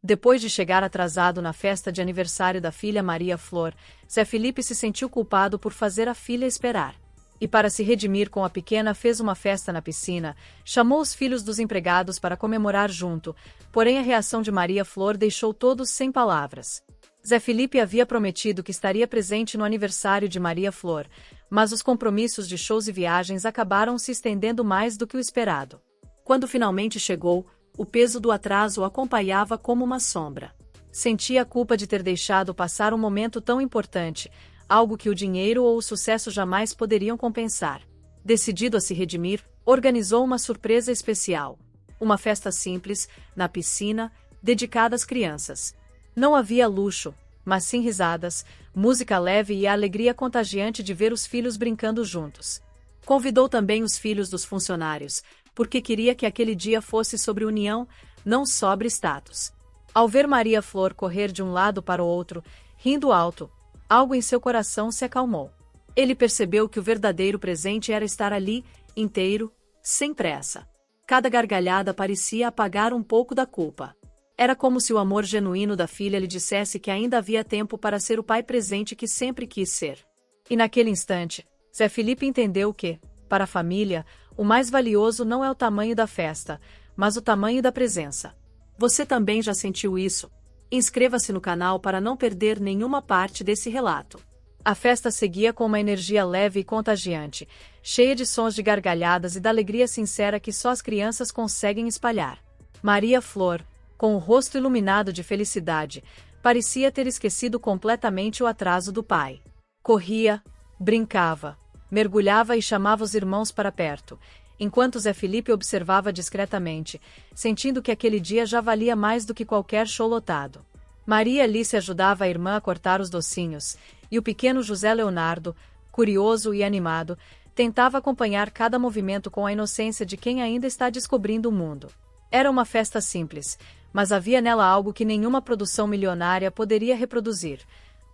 Depois de chegar atrasado na festa de aniversário da filha Maria Flor, Zé Felipe se sentiu culpado por fazer a filha esperar. E para se redimir com a pequena fez uma festa na piscina, chamou os filhos dos empregados para comemorar junto, porém a reação de Maria Flor deixou todos sem palavras. Zé Felipe havia prometido que estaria presente no aniversário de Maria Flor, mas os compromissos de shows e viagens acabaram se estendendo mais do que o esperado. Quando finalmente chegou, o peso do atraso o acompanhava como uma sombra. Sentia a culpa de ter deixado passar um momento tão importante, algo que o dinheiro ou o sucesso jamais poderiam compensar. Decidido a se redimir, organizou uma surpresa especial. Uma festa simples, na piscina, dedicada às crianças. Não havia luxo, mas sim risadas, música leve e a alegria contagiante de ver os filhos brincando juntos. Convidou também os filhos dos funcionários, porque queria que aquele dia fosse sobre união, não sobre status. Ao ver Maria Flor correr de um lado para o outro, rindo alto, algo em seu coração se acalmou. Ele percebeu que o verdadeiro presente era estar ali, inteiro, sem pressa. Cada gargalhada parecia apagar um pouco da culpa. Era como se o amor genuíno da filha lhe dissesse que ainda havia tempo para ser o pai presente que sempre quis ser. E naquele instante, Zé Felipe entendeu que, para a família, o mais valioso não é o tamanho da festa, mas o tamanho da presença. Você também já sentiu isso? Inscreva-se no canal para não perder nenhuma parte desse relato. A festa seguia com uma energia leve e contagiante, cheia de sons de gargalhadas e da alegria sincera que só as crianças conseguem espalhar. Maria Flor, com o rosto iluminado de felicidade, parecia ter esquecido completamente o atraso do pai. Corria, brincava, mergulhava e chamava os irmãos para perto, enquanto Zé Felipe observava discretamente, sentindo que aquele dia já valia mais do que qualquer show lotado. Maria Alice ajudava a irmã a cortar os docinhos, e o pequeno José Leonardo, curioso e animado, tentava acompanhar cada movimento com a inocência de quem ainda está descobrindo o mundo. Era uma festa simples, mas havia nela algo que nenhuma produção milionária poderia reproduzir: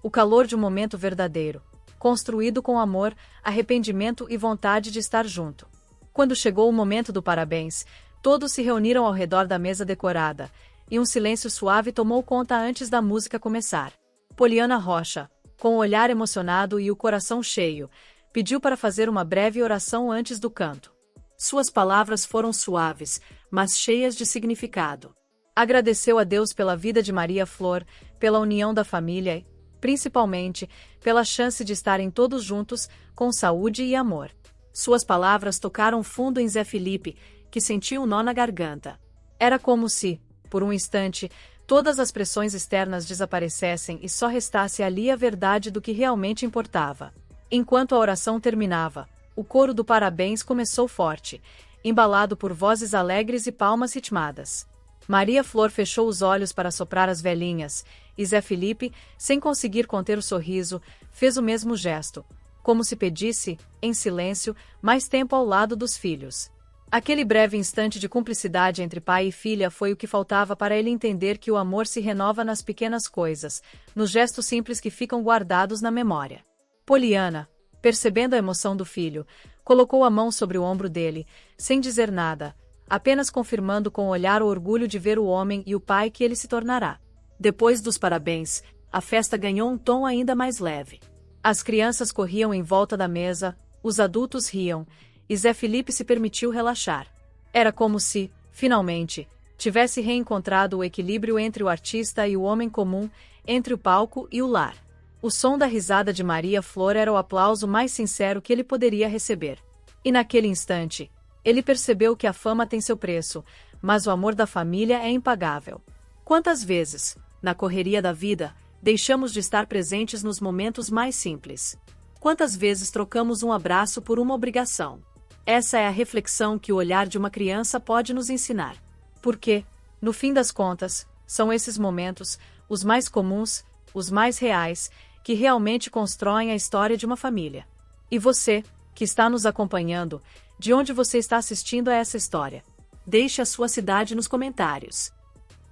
o calor de um momento verdadeiro, construído com amor, arrependimento e vontade de estar junto. Quando chegou o momento do parabéns, todos se reuniram ao redor da mesa decorada, e um silêncio suave tomou conta antes da música começar. Poliana Rocha, com o olhar emocionado e o coração cheio, pediu para fazer uma breve oração antes do canto. Suas palavras foram suaves, mas cheias de significado. Agradeceu a Deus pela vida de Maria Flor, pela união da família e, principalmente, pela chance de estarem todos juntos, com saúde e amor. Suas palavras tocaram fundo em Zé Felipe, que sentiu um nó na garganta. Era como se, por um instante, todas as pressões externas desaparecessem e só restasse ali a verdade do que realmente importava. Enquanto a oração terminava, o coro do parabéns começou forte, embalado por vozes alegres e palmas ritmadas. Maria Flor fechou os olhos para soprar as velhinhas, e Zé Felipe, sem conseguir conter o sorriso, fez o mesmo gesto, como se pedisse, em silêncio, mais tempo ao lado dos filhos. Aquele breve instante de cumplicidade entre pai e filha foi o que faltava para ele entender que o amor se renova nas pequenas coisas, nos gestos simples que ficam guardados na memória. Poliana, percebendo a emoção do filho, colocou a mão sobre o ombro dele, sem dizer nada, apenas confirmando com o olhar o orgulho de ver o homem e o pai que ele se tornará. Depois dos parabéns, a festa ganhou um tom ainda mais leve. As crianças corriam em volta da mesa, os adultos riam, e Zé Felipe se permitiu relaxar. Era como se, finalmente, tivesse reencontrado o equilíbrio entre o artista e o homem comum, entre o palco e o lar. O som da risada de Maria Flor era o aplauso mais sincero que ele poderia receber. E naquele instante, ele percebeu que a fama tem seu preço, mas o amor da família é impagável. Quantas vezes, na correria da vida, deixamos de estar presentes nos momentos mais simples? Quantas vezes trocamos um abraço por uma obrigação? Essa é a reflexão que o olhar de uma criança pode nos ensinar. Porque, no fim das contas, são esses momentos, os mais comuns, os mais reais, que realmente constroem a história de uma família. E você, que está nos acompanhando, de onde você está assistindo a essa história? Deixe a sua cidade nos comentários.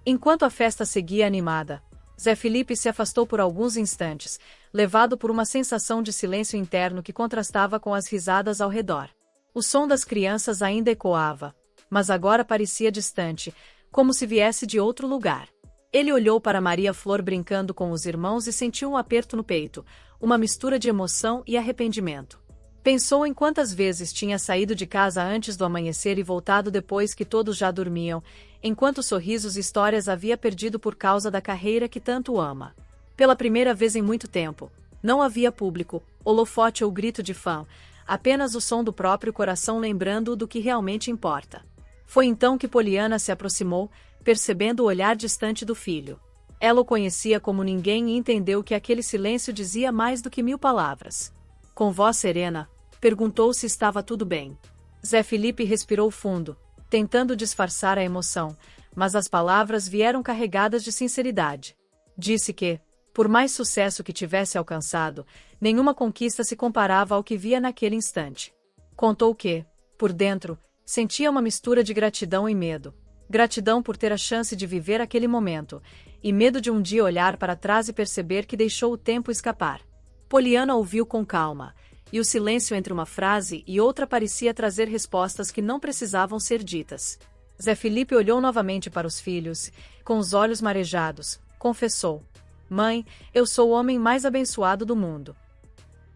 Enquanto a festa seguia animada, Zé Felipe se afastou por alguns instantes, levado por uma sensação de silêncio interno que contrastava com as risadas ao redor. O som das crianças ainda ecoava, mas agora parecia distante, como se viesse de outro lugar. Ele olhou para Maria Flor brincando com os irmãos e sentiu um aperto no peito, uma mistura de emoção e arrependimento. Pensou em quantas vezes tinha saído de casa antes do amanhecer e voltado depois que todos já dormiam, enquanto sorrisos e histórias havia perdido por causa da carreira que tanto ama. Pela primeira vez em muito tempo, não havia público, holofote ou grito de fã, apenas o som do próprio coração lembrando-o do que realmente importa. Foi então que Poliana se aproximou, percebendo o olhar distante do filho. Ela o conhecia como ninguém e entendeu que aquele silêncio dizia mais do que 1000 palavras. Com voz serena, perguntou se estava tudo bem. Zé Felipe respirou fundo, tentando disfarçar a emoção, mas as palavras vieram carregadas de sinceridade. Disse que, por mais sucesso que tivesse alcançado, nenhuma conquista se comparava ao que via naquele instante. Contou que, por dentro, sentia uma mistura de gratidão e medo. Gratidão por ter a chance de viver aquele momento, e medo de um dia olhar para trás e perceber que deixou o tempo escapar. Poliana ouviu com calma, e o silêncio entre uma frase e outra parecia trazer respostas que não precisavam ser ditas. Zé Felipe olhou novamente para os filhos, com os olhos marejados, confessou: "Mãe, eu sou o homem mais abençoado do mundo."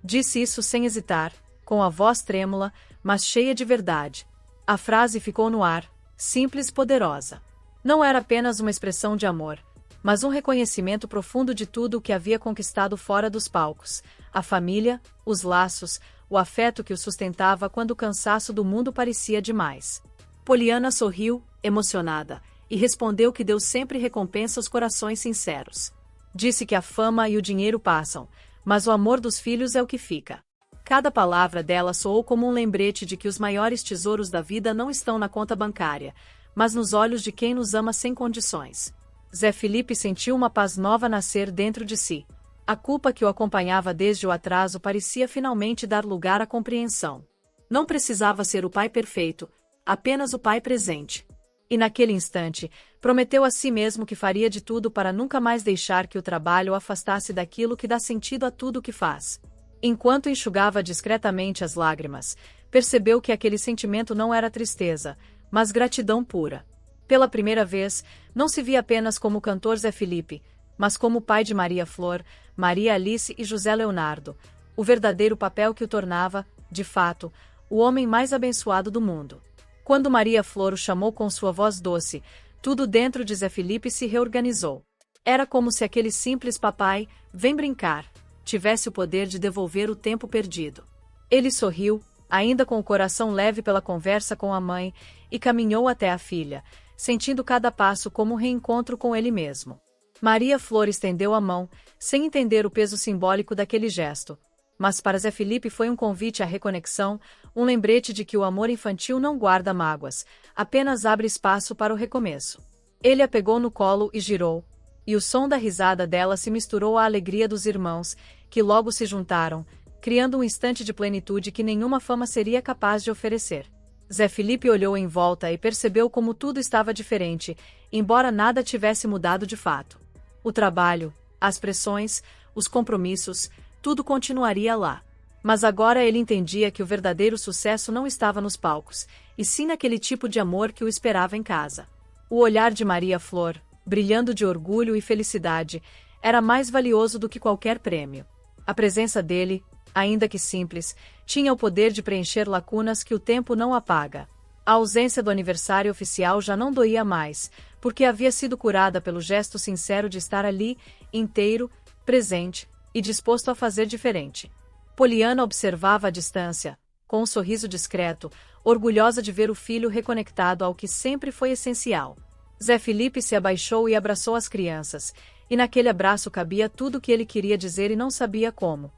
Disse isso sem hesitar, com a voz trêmula, mas cheia de verdade. A frase ficou no ar, simples e poderosa. Não era apenas uma expressão de amor, mas um reconhecimento profundo de tudo o que havia conquistado fora dos palcos: a família, os laços, o afeto que o sustentava quando o cansaço do mundo parecia demais. Poliana sorriu, emocionada, e respondeu que Deus sempre recompensa os corações sinceros. Disse que a fama e o dinheiro passam, mas o amor dos filhos é o que fica. Cada palavra dela soou como um lembrete de que os maiores tesouros da vida não estão na conta bancária, mas nos olhos de quem nos ama sem condições. Zé Felipe sentiu uma paz nova nascer dentro de si. A culpa que o acompanhava desde o atraso parecia finalmente dar lugar à compreensão. Não precisava ser o pai perfeito, apenas o pai presente. E naquele instante, prometeu a si mesmo que faria de tudo para nunca mais deixar que o trabalho o afastasse daquilo que dá sentido a tudo o que faz. Enquanto enxugava discretamente as lágrimas, percebeu que aquele sentimento não era tristeza, mas gratidão pura. Pela primeira vez, não se via apenas como o cantor Zé Felipe, mas como o pai de Maria Flor, Maria Alice e José Leonardo, o verdadeiro papel que o tornava, de fato, o homem mais abençoado do mundo. Quando Maria Flor o chamou com sua voz doce, tudo dentro de Zé Felipe se reorganizou. Era como se aquele simples papai, vem brincar, tivesse o poder de devolver o tempo perdido. Ele sorriu, ainda com o coração leve pela conversa com a mãe, e caminhou até a filha, sentindo cada passo como um reencontro com ele mesmo. Maria Flor estendeu a mão, sem entender o peso simbólico daquele gesto. Mas para Zé Felipe foi um convite à reconexão, um lembrete de que o amor infantil não guarda mágoas, apenas abre espaço para o recomeço. Ele a pegou no colo e girou, e o som da risada dela se misturou à alegria dos irmãos, que logo se juntaram, criando um instante de plenitude que nenhuma fama seria capaz de oferecer. Zé Felipe olhou em volta e percebeu como tudo estava diferente, embora nada tivesse mudado de fato. O trabalho, as pressões, os compromissos, tudo continuaria lá. Mas agora ele entendia que o verdadeiro sucesso não estava nos palcos, e sim naquele tipo de amor que o esperava em casa. O olhar de Maria Flor, brilhando de orgulho e felicidade, era mais valioso do que qualquer prêmio. A presença dele, ainda que simples, tinha o poder de preencher lacunas que o tempo não apaga. A ausência do aniversário oficial já não doía mais, porque havia sido curada pelo gesto sincero de estar ali, inteiro, presente, e disposto a fazer diferente. Poliana observava à distância, com um sorriso discreto, orgulhosa de ver o filho reconectado ao que sempre foi essencial. Zé Felipe se abaixou e abraçou as crianças, e naquele abraço cabia tudo o que ele queria dizer e não sabia como.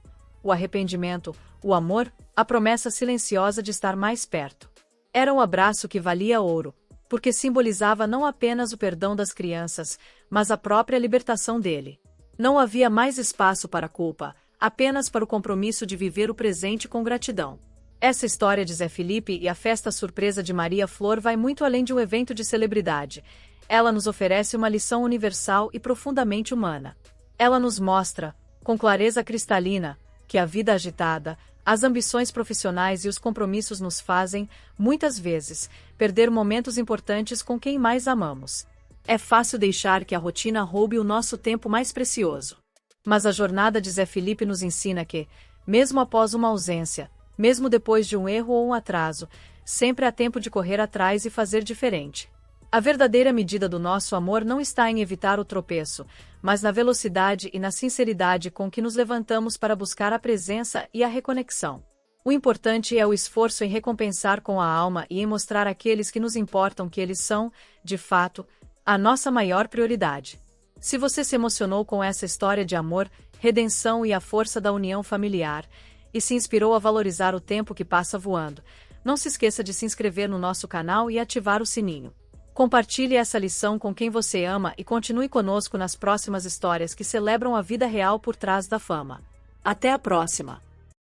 O arrependimento, o amor, a promessa silenciosa de estar mais perto. Era um abraço que valia ouro, porque simbolizava não apenas o perdão das crianças, mas a própria libertação dele. Não havia mais espaço para a culpa, apenas para o compromisso de viver o presente com gratidão. Essa história de Zé Felipe e a festa surpresa de Maria Flor vai muito além de um evento de celebridade. Ela nos oferece uma lição universal e profundamente humana. Ela nos mostra, com clareza cristalina, que a vida agitada, as ambições profissionais e os compromissos nos fazem, muitas vezes, perder momentos importantes com quem mais amamos. É fácil deixar que a rotina roube o nosso tempo mais precioso. Mas a jornada de Zé Felipe nos ensina que, mesmo após uma ausência, mesmo depois de um erro ou um atraso, sempre há tempo de correr atrás e fazer diferente. A verdadeira medida do nosso amor não está em evitar o tropeço, mas na velocidade e na sinceridade com que nos levantamos para buscar a presença e a reconexão. O importante é o esforço em recompensar com a alma e em mostrar àqueles que nos importam que eles são, de fato, a nossa maior prioridade. Se você se emocionou com essa história de amor, redenção e a força da união familiar, e se inspirou a valorizar o tempo que passa voando, não se esqueça de se inscrever no nosso canal e ativar o sininho. Compartilhe essa lição com quem você ama e continue conosco nas próximas histórias que celebram a vida real por trás da fama. Até a próxima!